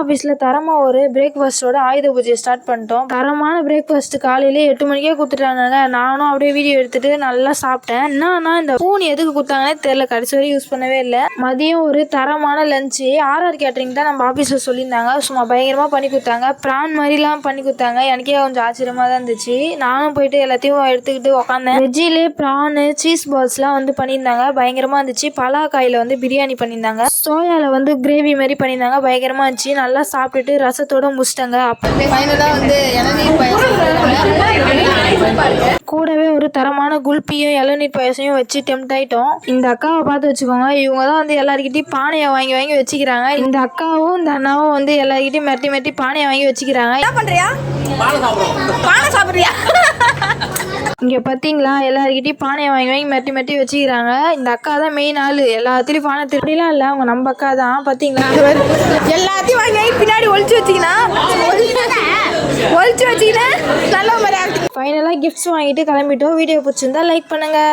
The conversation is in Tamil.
ஆஃபீஸில் தரமாக ஒரு பிரேக்ஃபாஸ்ட்டோட ஆயுத பூஜையை ஸ்டார்ட் பண்ணிட்டோம். தரமான பிரேக்ஃபாஸ்ட் காலையிலே 8 மணிக்கே கொடுத்துட்டாங்க. நானும் அப்படியே வீடியோ எடுத்துகிட்டு நல்லா சாப்பிட்டேன். என்னன்னா இந்த ஃபோன் எதுக்கு கொடுத்தாங்கன்னே தெரியல, கடைசி வரையும் யூஸ் பண்ணவே இல்லை. மதியம் ஒரு தரமான லஞ்சு ஆர்ஆர் கேட்டரிங் தான் நம்ம ஆஃபீஸில் சொல்லியிருந்தாங்க. சும்மா பயங்கரமாக பண்ணி கொடுத்தாங்க. ப்ரான் மாதிரிலாம் பண்ணி கொடுத்தாங்க. எனக்கே கொஞ்சம் ஆச்சரியமாக தான் இருந்துச்சு. நானும் போயிட்டு எல்லாத்தையும் எடுத்துக்கிட்டு உட்காந்தேன். வெஜ்ஜிலே ப்ரானு சீஸ் பால்ஸ்லாம் வந்து பண்ணியிருந்தாங்க. பயங்கரமாக இருந்துச்சு. பலாக்காயில் வந்து பிரியாணி பண்ணியிருந்தாங்க. சோயாவில் வந்து கிரேவி மாதிரி பண்ணியிருந்தாங்க. பயங்கரமாக இருந்துச்சு. நல்லா சாப்பிட்டுட்டு ரசத்தோட முடிச்சிட்டாங்க. ஃபைனலாக வந்து இளநீர் பாயாசம் கூடவே ஒரு தரமான குல்பியும் இளநீர் பாயாசையும் வச்சு டெம்ட் ஆயிட்டோம். இந்த அக்காவை பார்த்து வச்சுக்கோங்க, இவங்க தான் வந்து எல்லாருக்கிட்டையும் பானையை வாங்கி வாங்கி வச்சுக்கிறாங்க. இந்த அக்காவும் இந்த அண்ணாவும் வந்து எல்லாருக்கிட்டையும் மிரட்டி மிரட்டி பானையை வாங்கி வச்சுக்கிறாங்க. என்ன பண்றியா? பானை சாப்பிட்றியா? இங்கே பார்த்தீங்களா, எல்லாருக்கிட்டையும் பானையை வாங்கி வாங்கி மிரட்டி மிரட்டி வச்சுக்கிறாங்க. இந்த அக்கா தான் மெயின் ஆள். எல்லாத்துலேயும் பானை திருடிலாம் இல்லை, அவங்க நம்ம அக்கா தான். பார்த்தீங்களா, எல்லாத்தையும் வாங்கி வாங்கி பின்னாடி ஒழிச்சு வச்சிக்கினா நல்ல மாதிரி. ஃபைனலாக கிஃப்ட்ஸ் வாங்கிட்டு கிளம்பிட்டோம். வீடியோ பிடிச்சிருந்தா லைக் பண்ணுங்கள்.